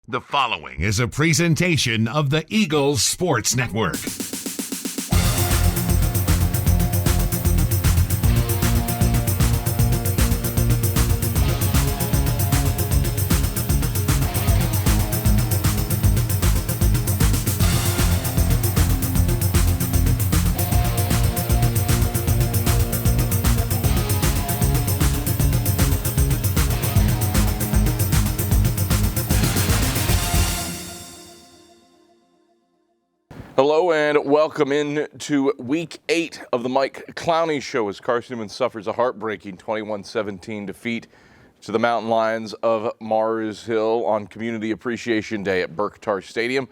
The following is a presentation of the Eagles Sports Network. Hello and welcome in to Week 8 of the Mike Clowney Show as Carson-Newman suffers a heartbreaking 21-17 defeat to the Mountain Lions of Mars Hill on Community Appreciation Day at Berktar Stadium.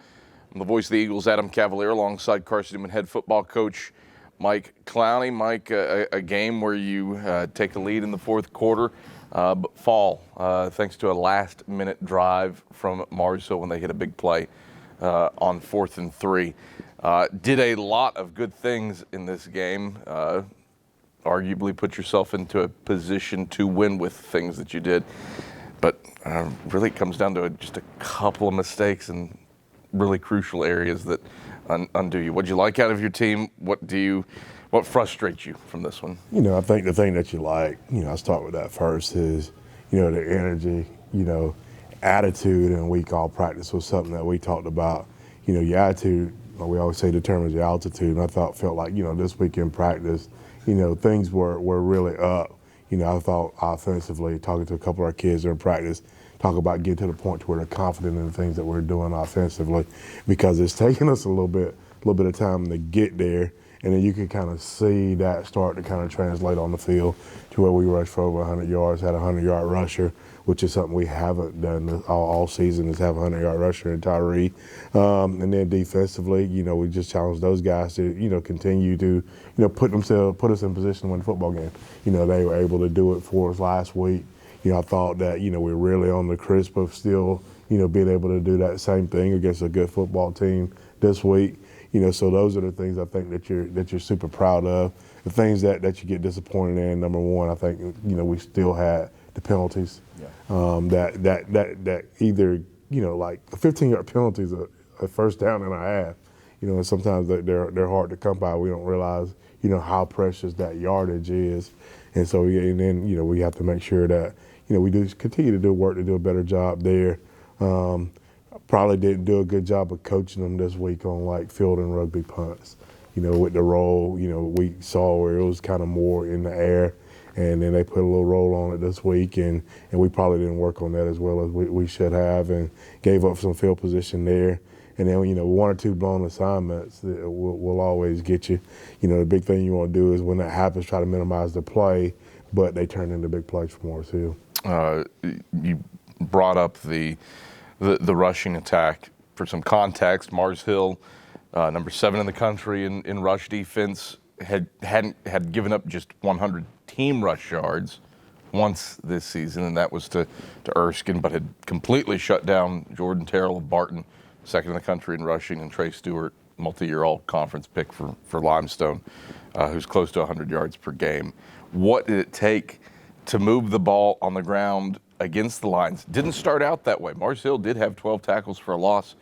I'm the voice of the Eagles, Adam Cavalier, alongside Carson-Newman head football coach Mike Clowney. Mike, a game where you take the lead in the fourth quarter, but fall thanks to a last-minute drive from Mars Hill when they hit a big play on 4th and 3. Did a lot of good things in this game. Arguably put yourself into a position to win with things that you did. But really it comes down to just a couple of mistakes in really crucial areas that undo you. What do you like out of your team? What frustrates you from this one? I think the thing that you like, I'll start with that first is, the energy, attitude in week all practice was something that we talked about. Your attitude, we always say, determines your altitude. And I felt like, this week in practice, things were really up. I thought offensively, talking to a couple of our kids in practice, talk about getting to the point where they're confident in the things that we're doing offensively, because it's taken us a little bit of time to get there. And then you can kind of see that start to kind of translate on the field to where we rushed for over 100 yards, had a 100-yard rusher, which is something we haven't done all season, is have a 100-yard rusher in Tyree. And then defensively, we just challenged those guys to, continue to, put us in position to win the football game. They were able to do it for us last week. I thought that, we're really on the crisp of still, being able to do that same thing against a good football team this week. So those are the things I think that you're super proud of. The things that you get disappointed in, number one, I think, we still had the penalties. Yeah. That either, like a 15-yard penalty is a first down and a half. And sometimes they're hard to come by. We don't realize, how precious that yardage is. And so, and then, we have to make sure that, we do continue to do work to do a better job there. Probably didn't do a good job of coaching them this week on like field and rugby punts. With the roll, we saw where it was kind of more in the air, and then they put a little roll on it this week, and we probably didn't work on that as well as we should have, and gave up some field position there. And then, one or two blown assignments that will always get you. The big thing you want to do is when that happens, try to minimize the play, but they turn into big plays for Mars Hill. You brought up the rushing attack. For some context, Mars Hill, number 7 in the country in rush defense, had given up just 100 team rush yards once this season, and that was to Erskine, but had completely shut down Jordan Terrell of Barton, 2nd in the country in rushing, and Trey Stewart, multi-year all-conference pick for Limestone, who's close to 100 yards per game. What did it take to move the ball on the ground against the Lions? Didn't start out that way. Mars Hill did have 12 tackles for a loss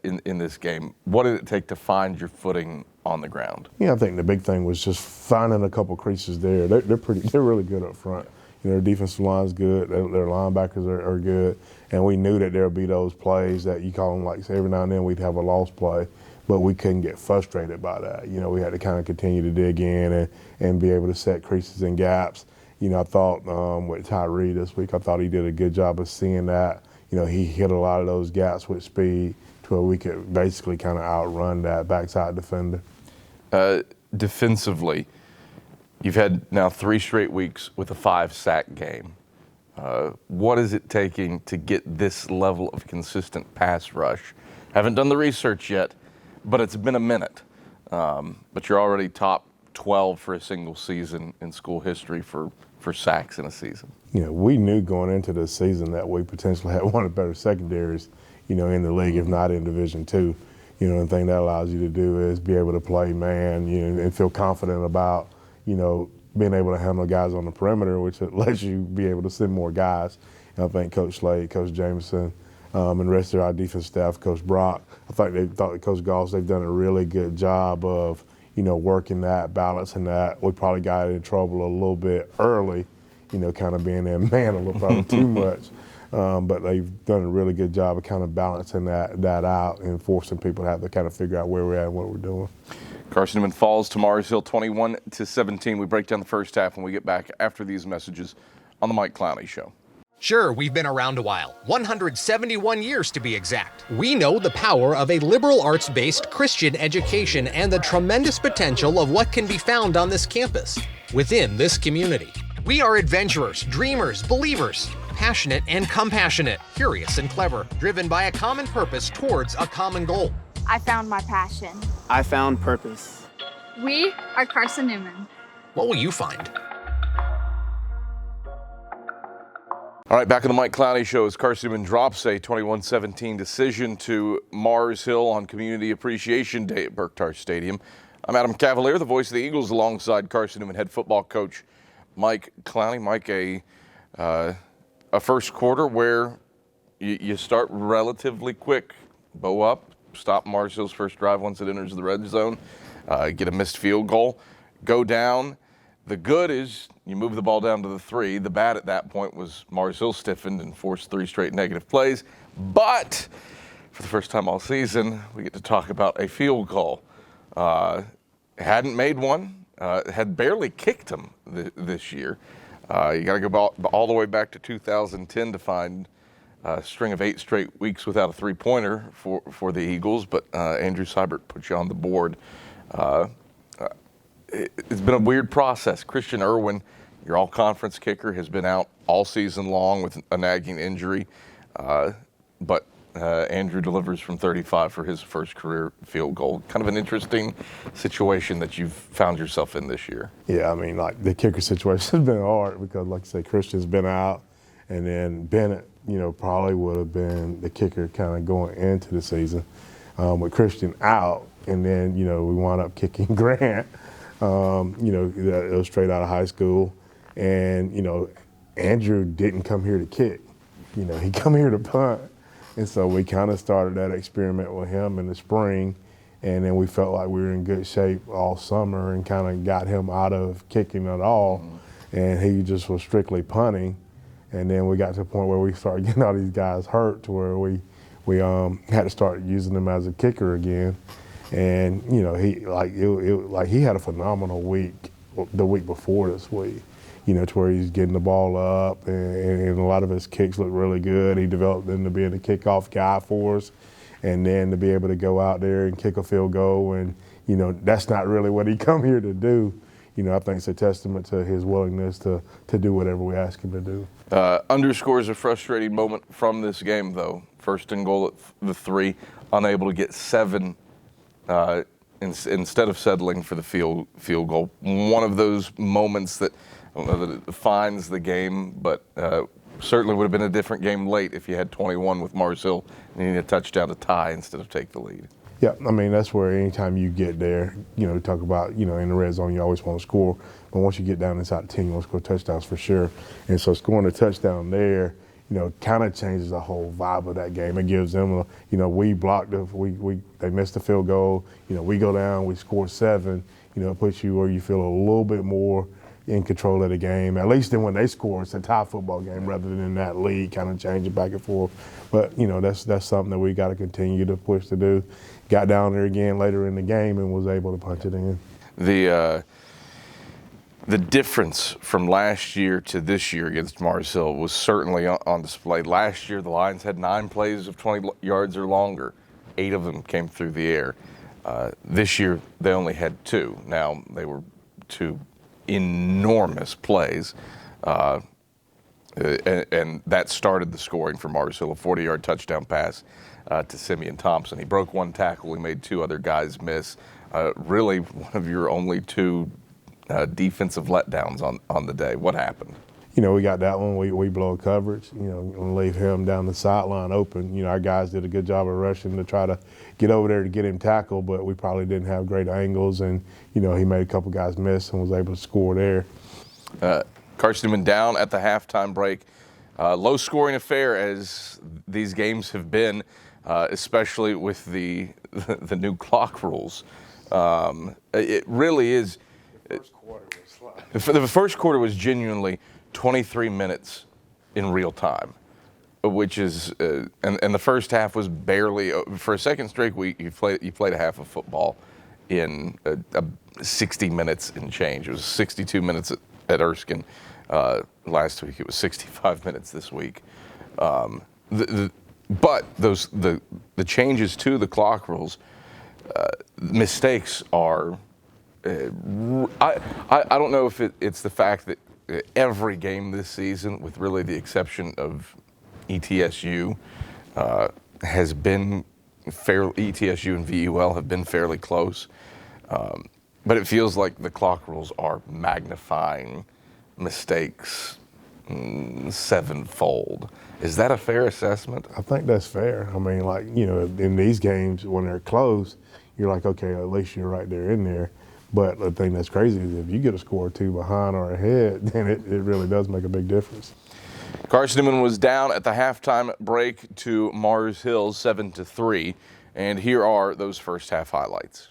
in this game. What did it take to find your footing on the ground? Yeah, I think the big thing was just finding a couple creases there. They're really good up front. Their defensive line's good. Their linebackers are good. And we knew that there would be those plays that you call them, like, say, every now and then we'd have a lost play, but we couldn't get frustrated by that. We had to kind of continue to dig in and be able to set creases and gaps. I thought with Tyree this week, I thought he did a good job of seeing that. He hit a lot of those gaps with speed to where we could basically kind of outrun that backside defender. Defensively, you've had now 3 straight weeks with a 5-sack game. What is it taking to get this level of consistent pass rush? Haven't done the research yet, but it's been a minute. But you're already top 12 for a single season in school history for sacks in a season. We knew going into this season that we potentially had one of the better secondaries, in the league, if not in Division II. The thing that allows you to do is be able to play man, and feel confident about, being able to handle guys on the perimeter, which lets you be able to send more guys. And I think Coach Slade, Coach Jameson, and the rest of our defense staff, Coach Brock. I thought Coach Goss, they've done a really good job of, working that, balancing that. We probably got in trouble a little bit early, kind of being in man a little probably too much. But they've done a really good job of kind of balancing that out and forcing people to have to kind of figure out where we're at and what we're doing. Carson-Newman falls to Mars Hill 21-17. We break down the first half when we get back after these messages on the Mike Clowney Show. Sure, we've been around a while, 171 years to be exact. We know the power of a liberal arts-based Christian education and the tremendous potential of what can be found on this campus, within this community. We are adventurers, dreamers, believers, passionate and compassionate, curious and clever, driven by a common purpose towards a common goal. I found my passion. I found purpose. We are Carson-Newman. What will you find? All right, back on the Mike Clowney Show as Carson-Newman drops a 21-17 decision to Mars Hill on Community Appreciation Day at Berktar Stadium. I'm Adam Cavalier, the voice of the Eagles, alongside Carson-Newman head football coach Mike Clowney. Mike, a first quarter where you start relatively quick. Bow up, stop Mars Hill's first drive once it enters the red zone, get a missed field goal, go down. The good is you move the ball down to the 3. The bad at that point was Mars Hill stiffened and forced 3 straight negative plays. But for the first time all season, we get to talk about a field goal. Hadn't made one, had barely kicked them this year. You got to go all the way back to 2010 to find a string of 8 straight weeks without a 3-pointer for the Eagles. But Andrew Seibert put you on the board. It's been a weird process. Christian Irwin, your all-conference kicker, has been out all season long with a nagging injury. But Andrew delivers from 35 for his first career field goal. Kind of an interesting situation that you've found yourself in this year. Yeah, I mean, like the kicker situation has been hard because, like I say, Christian's been out, and then Bennett, probably would have been the kicker kind of going into the season. With Christian out, and then, we wound up kicking Grant. It was straight out of high school. And, Andrew didn't come here to kick. He come here to punt. And so we kind of started that experiment with him in the spring. And then we felt like we were in good shape all summer and kind of got him out of kicking at all. And he just was strictly punting. And then we got to the point where we started getting all these guys hurt to where we had to start using him as a kicker again. And he had a phenomenal week the week before this week, to where he's getting the ball up and a lot of his kicks look really good. He developed into being a kickoff guy for us, and then to be able to go out there and kick a field goal, and that's not really what he come here to do. I think it's a testament to his willingness to do whatever we ask him to do. Underscores a frustrating moment from this game, though. First and goal at the 3, unable to get 7. Instead of settling for the field goal. One of those moments that, I don't know that it defines the game, but certainly would have been a different game late if you had 21 with Mars Hill and you need a touchdown to tie instead of take the lead. Yeah, I mean, that's where anytime you get there, talk about, in the red zone, you always want to score. But once you get down inside the 10, you want to score touchdowns for sure. And so scoring a touchdown there, kind of changes the whole vibe of that game. It gives them, we blocked they missed the field goal. We go down, we score 7. It puts you where you feel a little bit more in control of the game. At least then when they score, it's a tie football game rather than that lead kind of changing back and forth. But that's something that we got to continue to push to do. Got down there again later in the game and was able to punch it in. The difference from last year to this year against Mars Hill was certainly on display. Last year, the Lions had 9 plays of 20 yards or longer. 8 of them came through the air. This year, they only had 2. Now, they were 2 enormous plays, and that started the scoring for Mars Hill, a 40-yard touchdown pass to Simeon Thompson. He broke 1 tackle. He made 2 other guys miss. Really, one of your only 2 defensive letdowns on the day. What happened? We got that one. We blow coverage, and leave him down the sideline open. Our guys did a good job of rushing to try to get over there to get him tackled, but we probably didn't have great angles, and, he made a couple guys miss and was able to score there. Carson-Newman down at the halftime break, Low-scoring affair as these games have been, especially with the new clock rules. It really is. The first quarter was genuinely 23 minutes in real time, which is, and the first half was barely, for a second straight week, you played a half of football in 60 minutes and change. It was 62 minutes at Erskine last week. It was 65 minutes this week. But the changes to the clock rules, mistakes are. I don't know if it's the fact that every game this season, with really the exception of ETSU, has been fairly. ETSU and VUL have been fairly close, but it feels like the clock rules are magnifying mistakes sevenfold. Is that a fair assessment? I think that's fair. I mean, like, you know, in these games when they're close, you're like, okay, at least you're right there in there. But the thing that's crazy is if you get a score or two behind or ahead, then it really does make a big difference. Carson-Newman was down at the halftime break to Mars Hill 7-3, and here are those first half highlights.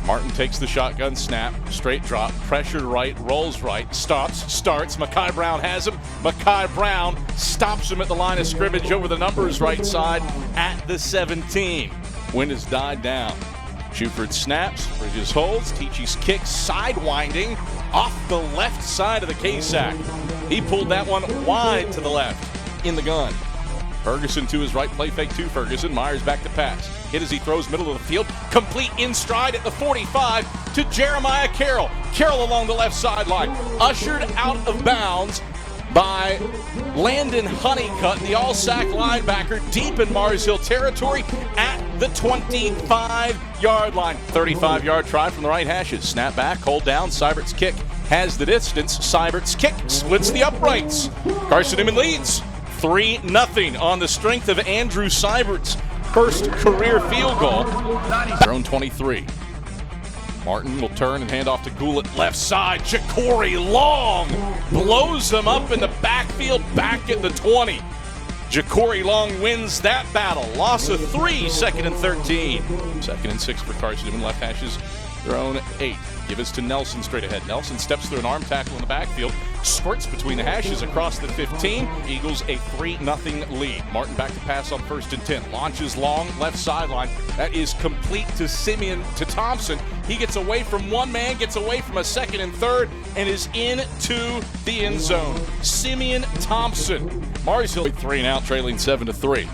Martin takes the shotgun snap, straight drop, pressured right, rolls right, starts. Makai Brown has him. Makai Brown stops him at the line of scrimmage over the numbers right side at the 17. Wind has died down. Shuford snaps, Bridges holds, Teachy's kick sidewinding off the left side of the K-Sack. He pulled that one wide to the left in the gun. Ferguson to his right, play fake to Ferguson. Myers back to pass. Hit as he throws middle of the field. Complete in stride at the 45 to Jeremiah Carroll. Carroll along the left sideline. Ushered out of bounds by Landon Honeycutt, the all-sack linebacker, deep in Mars Hill territory at the 25-yard line. 35-yard try from the right hashes. Snap back, hold down. Seibert's kick has the distance. Seibert's kick splits the uprights. Carson-Newman leads 3-0 on the strength of Andrew Seibert's first career field goal. Their own 23. Martin will turn and hand off to Goulet left side. Ja'Cory Long blows him up in the backfield back at the 20. Ja'Cory Long wins that battle. Loss of 3, 2nd and 13. 2nd and 6 for Carson-Newman. Left hashes their own 8. Give us to Nelson straight ahead. Nelson steps through an arm tackle in the backfield, squirts between the hashes across the 15. Eagles a 3-0 lead. Martin back to pass on 1st and 10. Launches long, left sideline. That is complete to Simeon to Thompson. He gets away from one man, gets away from a 2nd and 3rd, and is into the end zone. Simeon Thompson. Mars Hill 3 and out, trailing 7-3.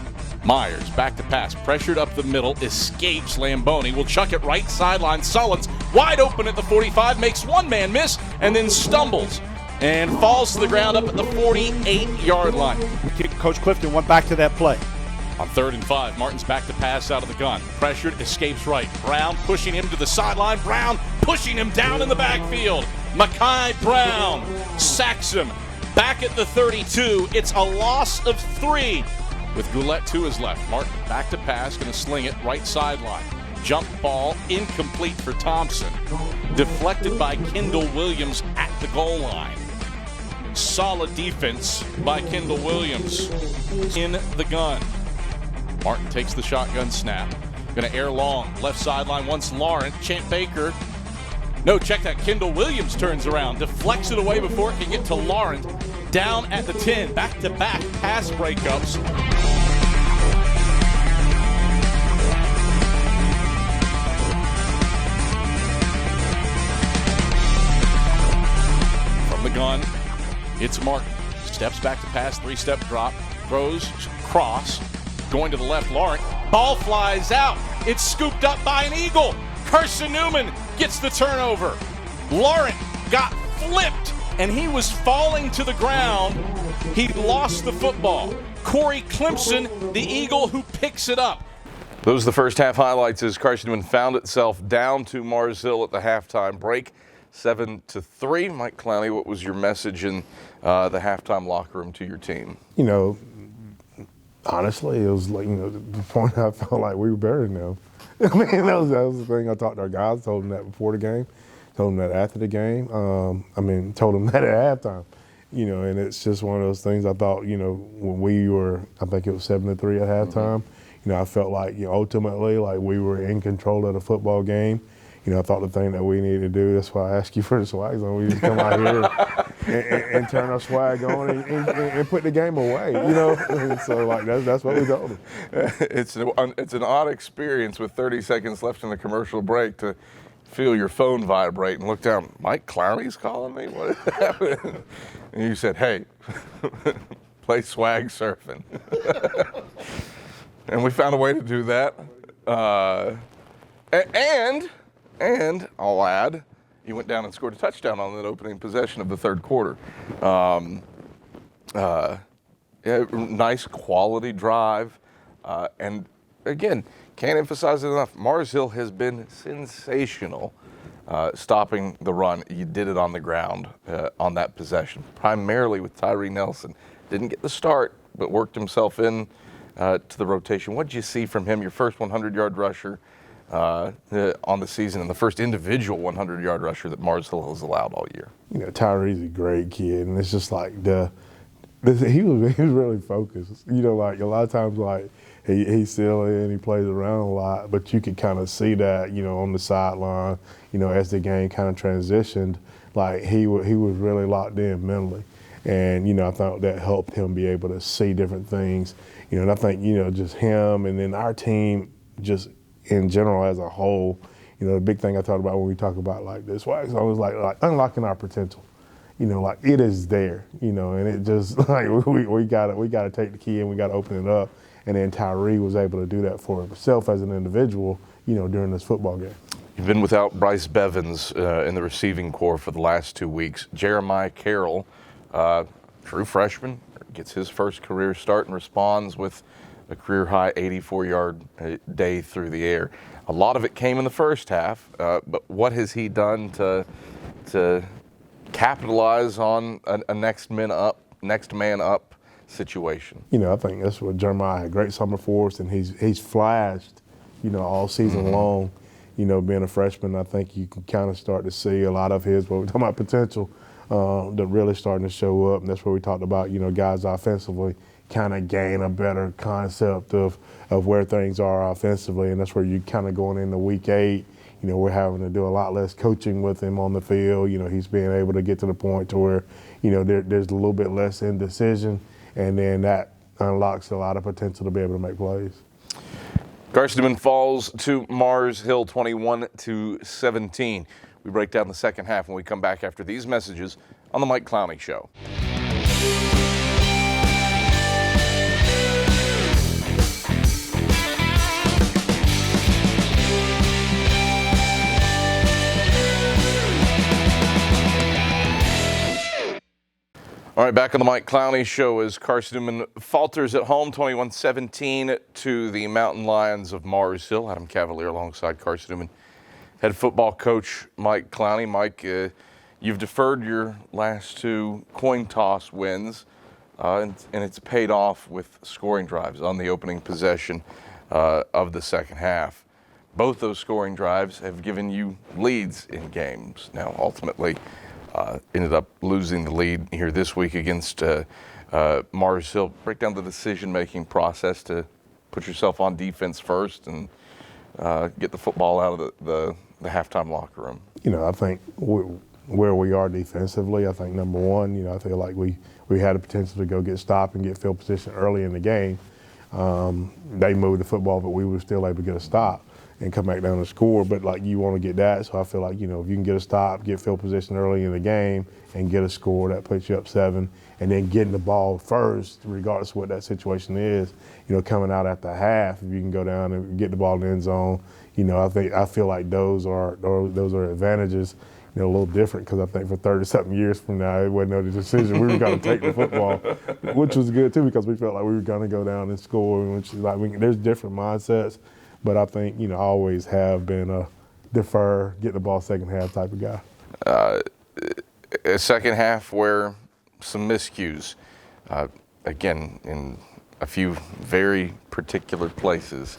Myers back to pass, pressured up the middle, escapes Lamboni, will chuck it right sideline. Sullins wide open at the 45, makes one man miss, and then stumbles and falls to the ground up at the 48-yard line. Coach Clifton went back to that play. On 3rd and 5, Martin's back to pass out of the gun. Pressured, escapes right. Brown pushing him to the sideline. Brown pushing him down in the backfield. Makai Brown sacks him back at the 32. It's a loss of 3. With Goulet to his left. Martin back to pass, going to sling it right sideline. Jump ball incomplete for Thompson. Deflected by Kendall Williams at the goal line. Solid defense by Kendall Williams in the gun. Martin takes the shotgun snap. Going to air long. Left sideline wants Laurent. Champ Baker. No, check that. Kendall Williams turns around. Deflects it away before it can get to Laurent. Down at the 10. Back-to-back pass breakups. From the gun, it's Martin. Steps back to pass, 3-step drop, throws, cross, going to the left, Laurent. Ball flies out. It's scooped up by an Eagle. Carson-Newman gets the turnover. Laurent got flipped, and he was falling to the ground. He lost the football. Corey Clemson, the Eagle who picks it up. Those are the first half highlights as Carson-Newman found itself down to Mars Hill at the halftime break, 7-3. Mike Clowney, what was your message in the halftime locker room to your team? You know, honestly, it was like, you know, the point I felt like we were better than them. I mean, that was the thing I talked to our guys, told them that before the game, told them that after the game, told them that at halftime. and it's just one of those things. I thought, when we were, I think it was 7-3 at halftime. I felt like, ultimately, like we were in control of the football game. I thought the thing that we needed to do, that's why I asked you for the swag zone. We just come out here and turn our swag on and put the game away, And so, like, that's what we told them. It's an odd experience with 30 seconds left in the commercial break to feel your phone vibrate and look down. Mike Clowney's calling me? What happened? And you said, hey, play swag surfing. And we found a way to do that. And I'll add, he went down and scored a touchdown on that opening possession of the third quarter. Nice quality drive. And again, can't emphasize it enough. Mars Hill has been sensational stopping the run. You did it on the ground on that possession, primarily with Tyree Nelson. Didn't get the start, but worked himself in to the rotation. What did you see from him? Your first 100-yard rusher on the season, and the first individual 100-yard rusher that Mars Hill has allowed all year. Tyree's a great kid, and it's just like he was really focused. Like a lot of times, like he's silly and he plays around a lot, but you could kind of see that, on the sideline, as the game kind of transitioned, like he was really locked in mentally. And, I thought that helped him be able to see different things. And I think, just him and then our team just in general as a whole, the big thing I talked about when we talk about like this, it's always like unlocking our potential. Like it is there, and it just like we gotta take the key and we gotta open it up. And then Tyree was able to do that for himself as an individual, during this football game. You've been without Bryce Bevins in the receiving corps for the last 2 weeks. Jeremiah Carroll, true freshman, gets his first career start and responds with a career-high 84-yard day through the air. A lot of it came in the first half, but what has he done to capitalize on a next man up situation? I think that's what Jeremiah had. Great summer for us, and he's flashed, all season long. Being a freshman, I think you can kind of start to see a lot of his, what we're talking about potential, that really starting to show up. And that's where we talked about, guys offensively kind of gain a better concept of where things are offensively. And that's where you kind of going into week 8, we're having to do a lot less coaching with him on the field. He's being able to get to the point to where, there's a little bit less indecision. And then that unlocks a lot of potential to be able to make plays. Carson-Newman falls to Mars Hill 21-17. We break down the second half when we come back after these messages on the Mike Clowney Show. All right, back on the Mike Clowney Show as Carson-Newman falters at home, 21-17 to the Mountain Lions of Mars Hill. Adam Cavalier alongside Carson-Newman head football coach Mike Clowney. Mike, you've deferred your last 2 coin toss wins, and it's paid off with scoring drives on the opening possession of the second half. Both those scoring drives have given you leads in games. Now, ultimately, ended up losing the lead here this week against Mars Hill. Break down the decision-making process to put yourself on defense first and get the football out of the halftime locker room. I think where we are defensively, I think number one, I feel like we had the potential to go get stopped and get field position early in the game. They moved the football, but we were still able to get a stop and come back down and score. But like you want to get that, so I feel like if you can get a stop, get field position early in the game, and get a score, that puts you up 7. And then getting the ball first, regardless of what that situation is, coming out at the half, if you can go down and get the ball in the end zone, I feel like those are advantages. A little different because I think for 30-something years from now, it wasn't no decision. We were going to take the football, which was good too because we felt like we were going to go down and score. Which is like there's different mindsets. But I think, I always have been a defer, get the ball second half type of guy. A second half where some miscues, again, in a few very particular places,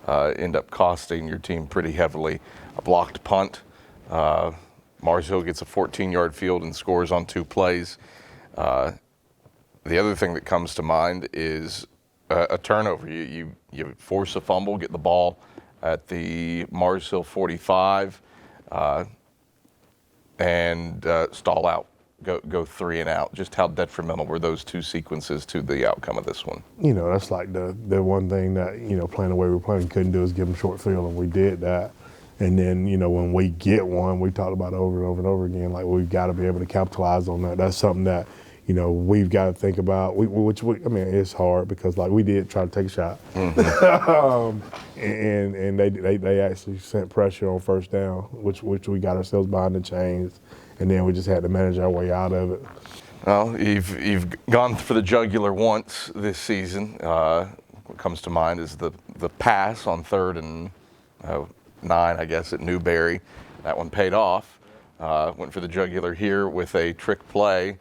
end up costing your team pretty heavily. A blocked punt. Mars Hill gets a 14-yard field and scores on 2 plays. The other thing that comes to mind is a turnover. You force a fumble, get the ball at the Mars Hill 45, and stall out, go 3 and out. Just how detrimental were those two sequences to the outcome of this one? You know, that's like the one thing that, you know, playing the way we're playing couldn't do is give them short field, and we did that. And then, you know, when we get one, we talked about it over and over and over again, like we've got to be able to capitalize on that. That's something that, you know, we've got to think about, I mean, it's hard because, like, we did try to take a shot. Mm-hmm. and they actually sent pressure on first down, which we got ourselves behind the chains, and then we just had to manage our way out of it. Well, you've gone for the jugular once this season. What comes to mind is the pass on 3rd and 9, I guess, at Newberry. That one paid off. Went for the jugular here with a trick play.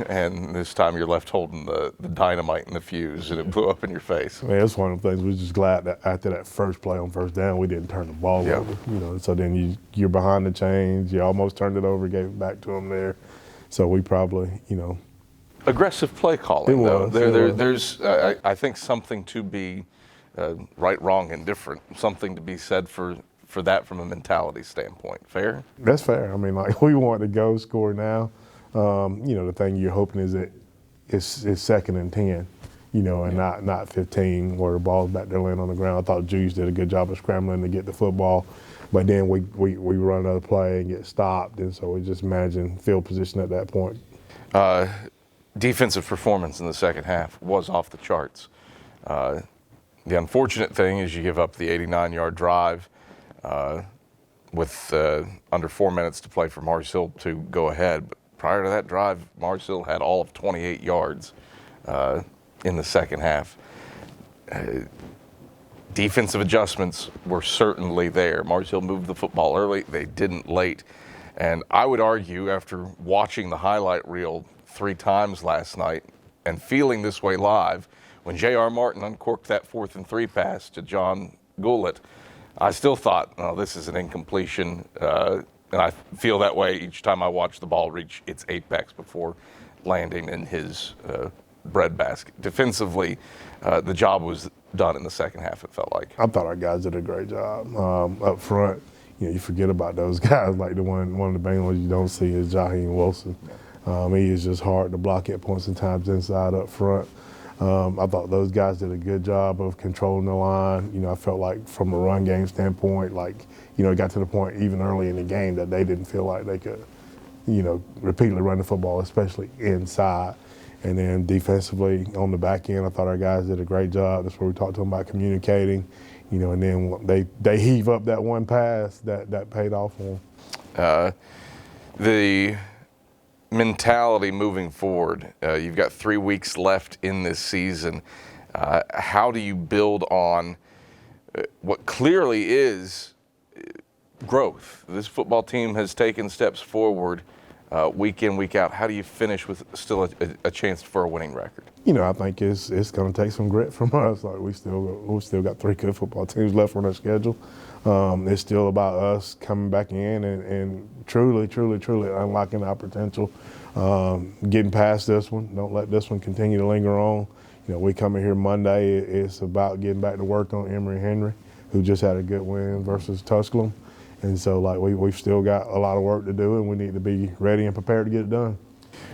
And this time you're left holding the dynamite in the fuse, and it blew up in your face. I mean, it's one of the things. We're just glad that after that first play on first down, we didn't turn the ball over. You know, so then you're behind the chains. You almost turned it over, gave it back to them there. So we probably, you know, aggressive play calling. There's I think something to be right, wrong, and different. Something to be said for that from a mentality standpoint. Fair? That's fair. I mean, like, we want to go score now. You know, the thing you're hoping is that it's 2nd and 10, you know, and not 15 where the ball's back there laying on the ground. I thought Juice did a good job of scrambling to get the football, but then we run another play and get stopped, and so we're just managing field position at that point. Defensive performance in the second half was off the charts. The unfortunate thing is you give up the 89-yard drive with under 4 minutes to play for Mars Hill to go ahead. But prior to that drive, Mars Hill had all of 28 yards in the second half. Defensive adjustments were certainly there. Mars Hill moved the football early. They didn't late. And I would argue, after watching the highlight reel 3 times last night and feeling this way live, when J.R. Martin uncorked that 4th and 3 pass to John Goulet, I still thought, oh, this is an incompletion. And I feel that way each time I watch the ball reach its apex before landing in his breadbasket. Defensively, the job was done in the second half, it felt like. I thought our guys did a great job. Up front, you know, you forget about those guys. Like one of the main ones you don't see is Jaheim Wilson. He is just hard to block at points and times inside up front. I thought those guys did a good job of controlling the line. You know, I felt like from a run game standpoint, like, you know, it got to the point even early in the game that they didn't feel like they could, you know, repeatedly run the football, especially inside. And then defensively on the back end, I thought our guys did a great job. That's where we talked to them about communicating, you know, and then they heave up that one pass that paid off for them. The mentality moving forward, you've got 3 weeks left in this season. How do you build on what clearly is growth? This football team has taken steps forward week in, week out. How do you finish with still a chance for a winning record? You know, I think it's going to take some grit from us. Like we still got 3 good football teams left on our schedule. It's still about us coming back in and truly unlocking our potential, getting past this one. Don't let this one continue to linger on. You know, we come in here Monday. It's about getting back to work on Emory Henry, who just had a good win versus Tusculum. And so, like, we've still got a lot of work to do, and we need to be ready and prepared to get it done.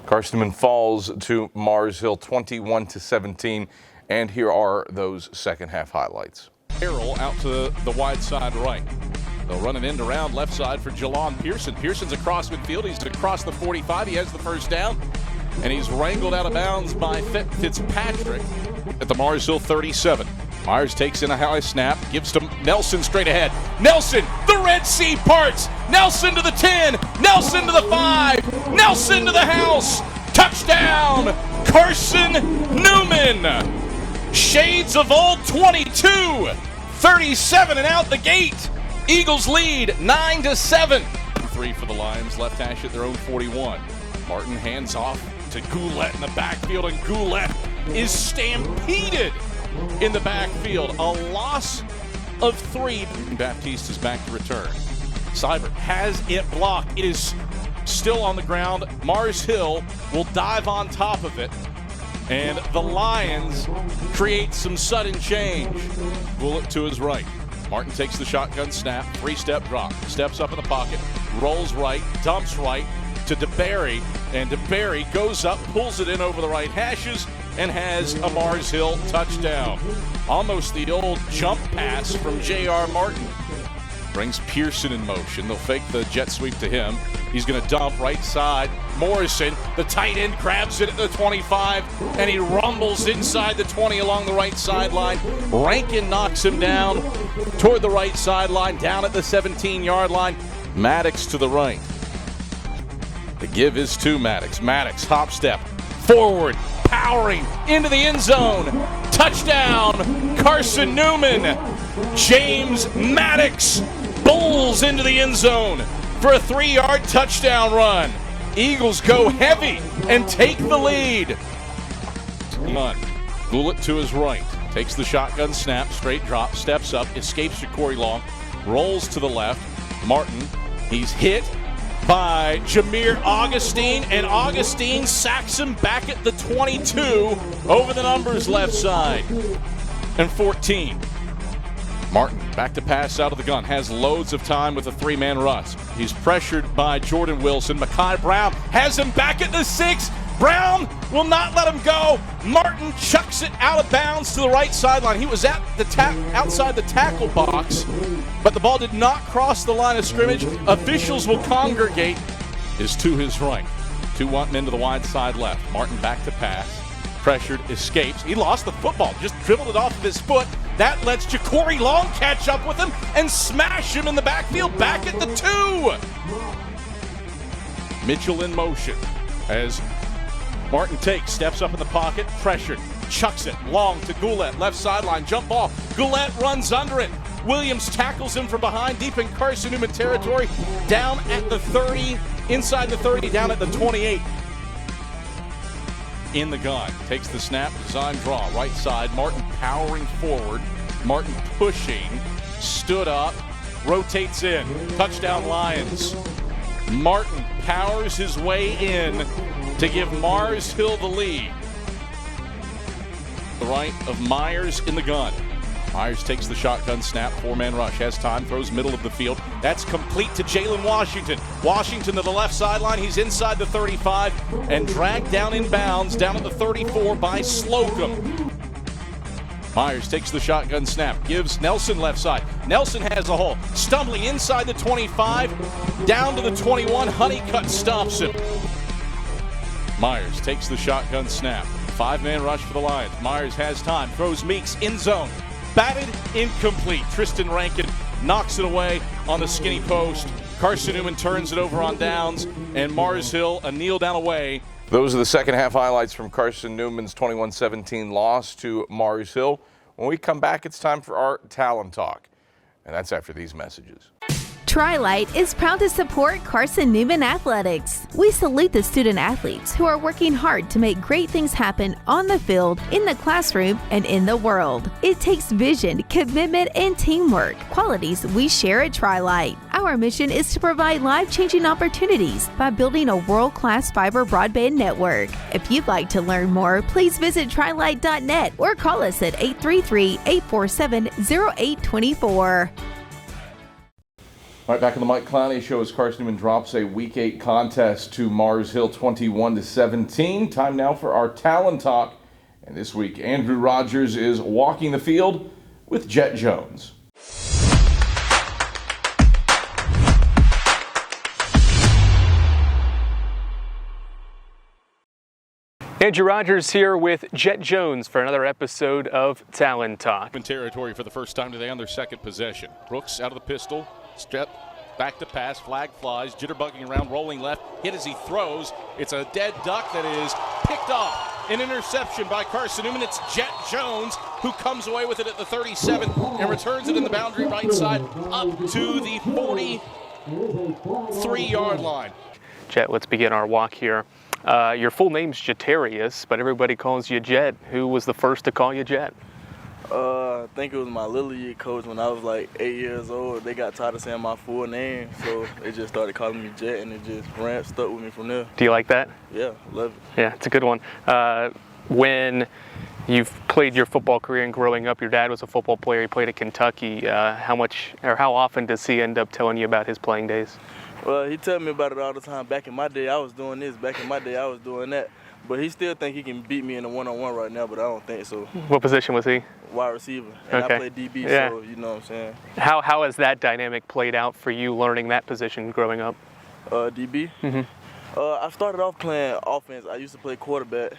Carson-Newman falls to Mars Hill 21-17, and here are those second half highlights. Carroll out to the wide side right. They'll run an end around left side for Jalon Pearson. Pearson's across midfield. He's across the 45. He has the first down, and he's wrangled out of bounds by Fitzpatrick at the Mars Hill 37. Myers takes in a high snap, gives to Nelson straight ahead. Nelson, the Red Sea parts. Nelson to the 10, Nelson to the 5, Nelson to the house. Touchdown, Carson-Newman. Shades of old 22, 37 and out the gate. Eagles lead 9-7. 3 for the Lions, left hash at their own 41. Martin hands off to Goulet in the backfield, and Goulet is stampeded in the backfield. A loss of 3. Baptiste is back to return. Seibert has it blocked. It is still on the ground. Mars Hill will dive on top of it, and the Lions create some sudden change. Bullet to his right. Martin takes the shotgun snap, 3-step drop, steps up in the pocket, rolls right, dumps right to DeBerry, and DeBerry goes up, pulls it in over the right hashes, and has a Mars Hill touchdown. Almost the old jump pass from J.R. Martin. Brings Pearson in motion. They'll fake the jet sweep to him. He's going to dump right side. Morrison, the tight end, grabs it at the 25, and he rumbles inside the 20 along the right sideline. Rankin knocks him down toward the right sideline, down at the 17-yard line. Maddox to the right. The give is to Maddox. Maddox, hop step, forward, powering into the end zone. Touchdown, Carson-Newman. James Maddox bowls into the end zone for a 3-yard touchdown run. Eagles go heavy and take the lead. Bullet to his right. Takes the shotgun snap, straight drop, steps up, escapes Ja'Cory Long, rolls to the left. Martin, he's hit by Jameer Augustine, and Augustine sacks him back at the 22 over the numbers left side. And 14. Martin back to pass out of the gun, has loads of time with a 3-man rush. He's pressured by Jordan Wilson. Mekhi Brown has him back at the 6. Brown will not let him go. Martin chucks it out of bounds to the right sideline. He was at the outside the tackle box, but the ball did not cross the line of scrimmage. Officials will congregate. Is to his right. 2 men to the wide side left. Martin back to pass. Pressured, escapes. He lost the football, just dribbled it off of his foot. That lets Ja'Cory Long catch up with him and smash him in the backfield back at the 2. Mitchell in motion as Martin takes, steps up in the pocket, pressured, chucks it, Long to Goulet, left sideline, jump ball. Goulet runs under it. Williams tackles him from behind, deep in Carson-Newman territory, down at the 30, inside the 30, down at the 28. In the gun, takes the snap, design draw, right side, Martin powering forward, Martin pushing, stood up, rotates in, touchdown Lions. Martin powers his way in to give Mars Hill the lead. The right of Myers in the gun. Myers takes the shotgun snap, 4-man rush, has time, throws middle of the field. That's complete to Jalen Washington. Washington to the left sideline, he's inside the 35 and dragged down in bounds, down at the 34 by Slocum. Myers takes the shotgun snap, gives Nelson left side. Nelson has a hole, stumbling inside the 25, down to the 21, Honeycutt stops him. Myers takes the shotgun snap, 5-man rush for the Lions. Myers has time, throws Meeks in zone. Batted, incomplete. Tristan Rankin knocks it away on the skinny post. Carson-Newman turns it over on downs, and Mars Hill a kneel down away. Those are the second half highlights from Carson-Newman's 21-17 loss to Mars Hill. When we come back, it's time for our Talent Talk, and that's after these messages. Tri-Light is proud to support Carson-Newman Athletics. We salute the student athletes who are working hard to make great things happen on the field, in the classroom, and in the world. It takes vision, commitment, and teamwork, qualities we share at Tri-Light. Our mission is to provide life-changing opportunities by building a world-class fiber broadband network. If you'd like to learn more, please visit trilight.net or call us at 833-847-0824. All right, back on the Mike Clowney Show as Carson-Newman drops a Week 8 contest to Mars Hill 21-17. Time now for our Talent Talk. And this week, Andrew Rogers is walking the field with Jet Jones. Andrew Rogers here with Jet Jones for another episode of Talent Talk. In territory for the first time today on their second possession. Brooks out of the pistol. Step back to pass, flag flies, jitterbugging around, rolling left, hit as he throws. It's a dead duck that is picked off. An interception by Carson-Newman. It's Jet Jones who comes away with it at the 37 and returns it in the boundary right side up to the 43-yard line. Jet, let's begin our walk here. Your full name's Jetarius, but everybody calls you Jet. Who was the first to call you Jet? My think it was my Little League coach when I was like 8 years old. They got tired of saying my full name, so they just started calling me Jet, and it just stuck with me from there. Do you like that? Yeah, love it. Yeah, it's a good one. When you've played your football career and growing up, your dad was a football player. He played at Kentucky. How often does he end up telling you about his playing days? Well, he tell me about it all the time. Back in my day, I was doing this. Back in my day, I was doing that. But he still think he can beat me in a one-on-one right now, but I don't think so. What position was he? Wide receiver. And okay. I play DB, yeah. so you know what I'm saying. How has that dynamic played out for you learning that position growing up? DB? Mm-hmm. I started off playing offense. I used to play quarterback.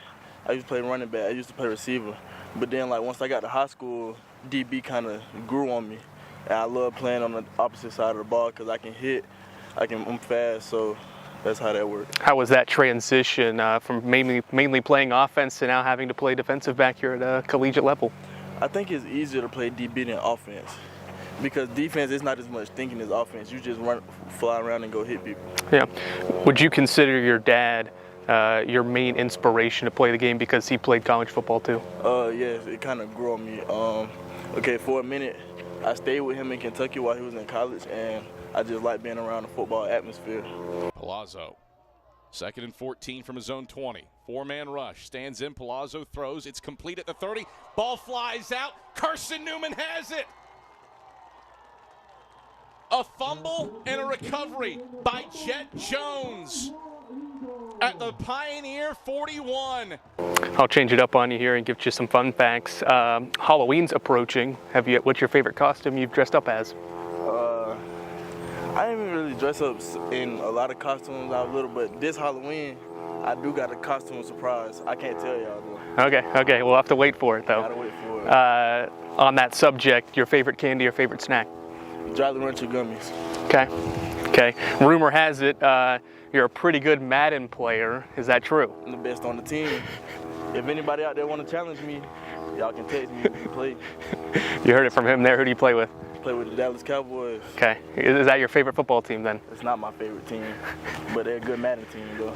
I used to play running back. I used to play receiver. But then, like, once I got to high school, DB kind of grew on me. And I love playing on the opposite side of the ball because I can hit, I'm fast, so that's how that works. How was that transition from mainly playing offense to now having to play defensive back here at a collegiate level? I think it's easier to play DB than offense because defense is not as much thinking as offense. You just fly around and go hit people. Yeah. Would you consider your dad your main inspiration to play the game because he played college football too? Yes, it kind of grew on me. Okay, for a minute, I stayed with him in Kentucky while he was in college, and I just like being around the football atmosphere. Palazzo, 2nd and 14 from his own 20. 4-man rush, stands in, Palazzo throws, it's complete at the 30. Ball flies out, Carson-Newman has it. A fumble and a recovery by Jet Jones at the Pioneer 41. I'll change it up on you here and give you some fun facts. Halloween's approaching. What's your favorite costume you've dressed up as? I didn't really dress up in a lot of costumes. I was little, but this Halloween, I do got a costume surprise. I can't tell y'all though. Okay, we'll have to wait for it though. Gotta wait for it. On that subject, your favorite candy or favorite snack? Jolly Rancher gummies. Okay. Rumor has it you're a pretty good Madden player. Is that true? I'm the best on the team. If anybody out there want to challenge me, y'all can text me to play. You heard it from him there. Who do you play with? Play with the Dallas Cowboys. Okay. Is that your favorite football team then? It's not my favorite team, but they're a good Madden team though.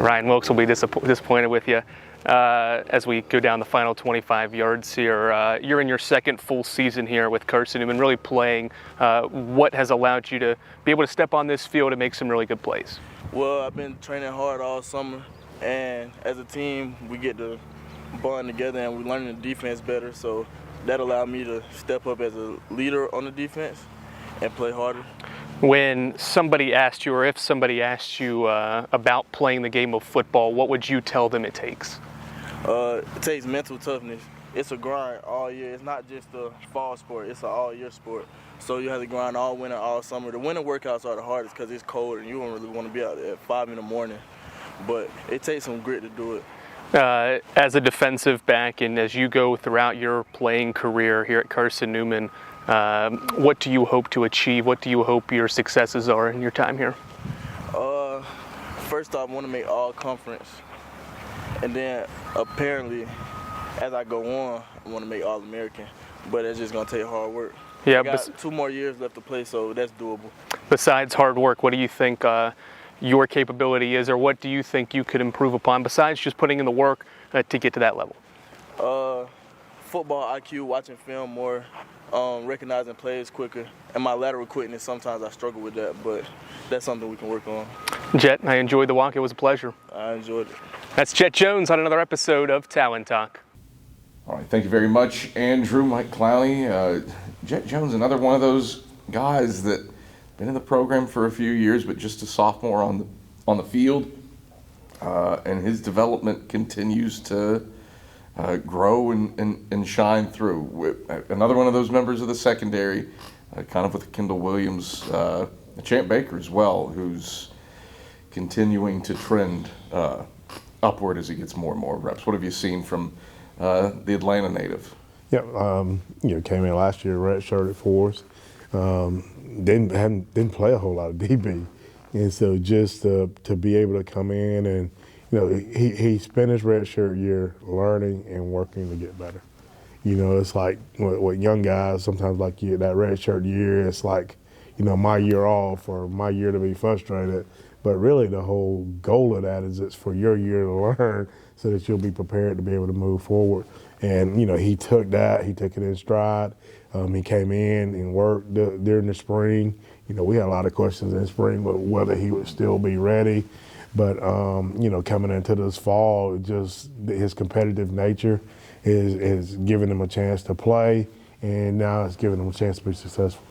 Ryan Wilkes will be disappointed with you as we go down the final 25 yards here. You're in your second full season here with Carson-Newman, really playing. What has allowed you to be able to step on this field and make some really good plays? Well, I've been training hard all summer, and as a team, we get to bond together and we're learning the defense better, so that allowed me to step up as a leader on the defense and play harder. When somebody asked you, or if somebody asked you about playing the game of football, what would you tell them it takes? It takes mental toughness. It's a grind all year. It's not just a fall sport, it's an all-year sport. So you have to grind all winter, all summer. The winter workouts are the hardest because it's cold and you don't really want to be out there at 5 in the morning. But it takes some grit to do it. As a defensive back and as you go throughout your playing career here at Carson-Newman, what do you hope to achieve? What do you hope your successes are in your time here? First off, I want to make all conference. And then apparently, as I go on, I want to make All-American. But it's just going to take hard work. Yeah, I got 2 more years left to play, so that's doable. Besides hard work, what do you think your capability is, or what do you think you could improve upon besides just putting in the work to get to that level? Football IQ, watching film more, recognizing plays quicker, and my lateral quickness, sometimes I struggle with that, but that's something we can work on. Jet, I enjoyed the walk. It was a pleasure. I enjoyed it. That's Jet Jones on another episode of Talent Talk. All right, thank you very much, Andrew, Mike Clowney. Jet Jones, another one of those guys that been in the program for a few years, but just a sophomore on the field, and his development continues to grow and shine through. Another one of those members of the secondary, kind of with Kendall Williams, Champ Baker as well, who's continuing to trend upward as he gets more and more reps. What have you seen from the Atlanta native? Yeah, came in last year, redshirted for us. Didn't play a whole lot of DB, and so just to be able to come in and he spent his redshirt year learning and working to get better. It's like with young guys sometimes like that redshirt year, it's like my year off or my year to be frustrated. But really the whole goal of that is it's for your year to learn so that you'll be prepared to be able to move forward. And, he took it in stride. He came in and worked during the spring. We had a lot of questions in spring, but whether he would still be ready. But, coming into this fall, just his competitive nature is giving him a chance to play, and now it's giving him a chance to be successful.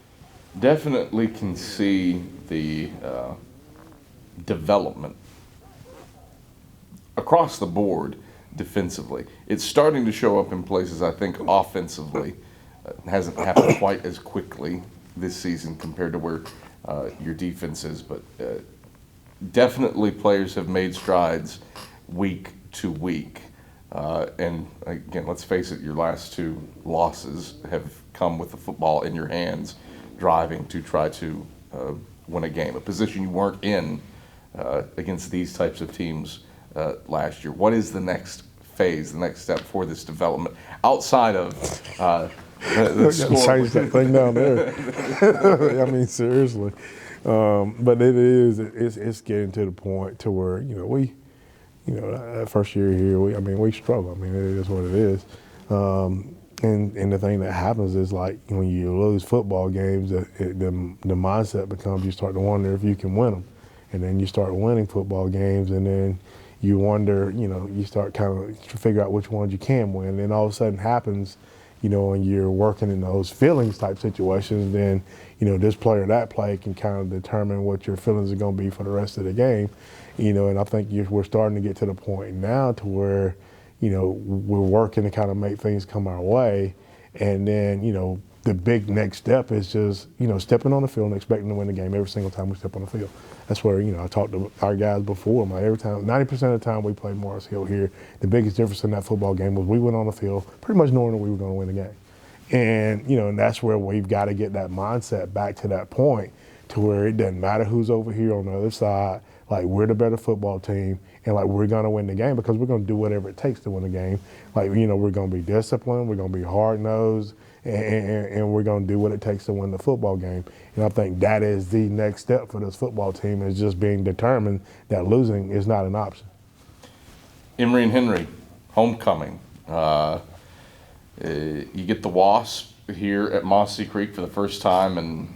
Definitely can see the development across the board defensively. It's starting to show up in places, I think, offensively. Hasn't happened quite as quickly this season compared to where your defense is, but definitely players have made strides week to week. And again, let's face it, your last 2 losses have come with the football in your hands, driving to try to win a game, a position you weren't in against these types of teams last year. What is the next phase, the next step for this development outside of the score? Change that thing down there. I mean, seriously. But it's getting to the point to where, that first year here, we struggle. It is what it is. And the thing that happens is, like, when you lose football games, the mindset becomes you start to wonder if you can win them. And then you start winning football games, and then you wonder, you start kind of to figure out which ones you can win. And then all of a sudden happens, when you're working in those feelings type situations, then, this play or that play can kind of determine what your feelings are going to be for the rest of the game. And I think we're starting to get to the point now to where, we're working to kind of make things come our way. And then, the big next step is just, stepping on the field and expecting to win the game every single time we step on the field. That's where, I talked to our guys before. Every time, 90% of the time we played Morris Hill here, the biggest difference in that football game was we went on the field pretty much knowing that we were going to win the game. And, and that's where we've got to get that mindset back to that point to where it doesn't matter who's over here on the other side. Like, we're the better football team, and, like, we're going to win the game because we're going to do whatever it takes to win the game. Like, we're going to be disciplined, we're going to be hard-nosed, and we're going to do what it takes to win the football game. And I think that is the next step for this football team, is just being determined that losing is not an option. Emory and Henry, homecoming. You get the Wasp here at Mossy Creek for the first time, and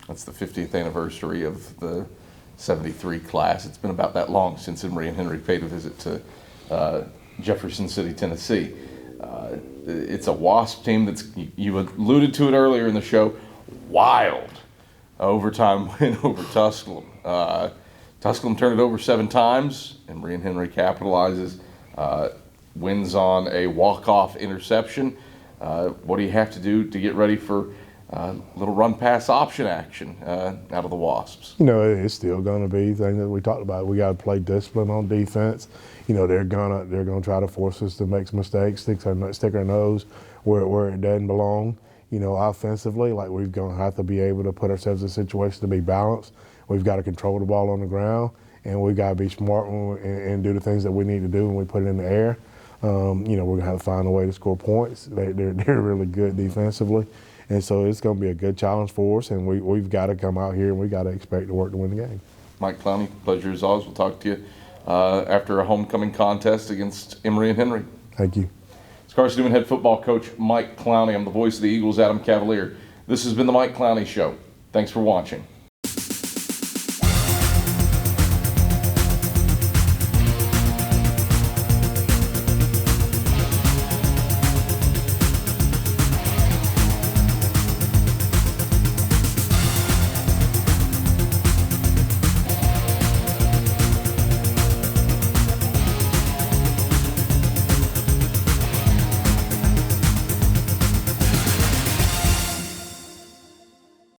that's the 50th anniversary of the 73 class. It's been about that long since Emory and Henry paid a visit to Jefferson City, Tennessee. It's a Wasp team that's, you alluded to it earlier in the show, wild overtime win over Tusculum. Tusculum turned it over 7 times. Emory and Henry capitalizes, wins on a walk-off interception. What do you have to do to get ready for little run-pass option action out of the Wasps? It's still going to be the thing that we talked about. We got to play discipline on defense. They're gonna try to force us to make some mistakes, stick our nose where it doesn't belong. Offensively, like, we're gonna have to be able to put ourselves in a situation to be balanced. We've got to control the ball on the ground, and we've got to be smart and do the things that we need to do when we put it in the air. We're gonna have to find a way to score points. They're really good defensively. And so it's going to be a good challenge for us, and we've got to come out here and we've got to expect to work to win the game. Mike Clowney, pleasure as always. We'll talk to you after a homecoming contest against Emory and Henry. Thank you. It's Carson-Newman head football coach Mike Clowney. I'm the voice of the Eagles, Adam Cavalier. This has been the Mike Clowney Show. Thanks for watching.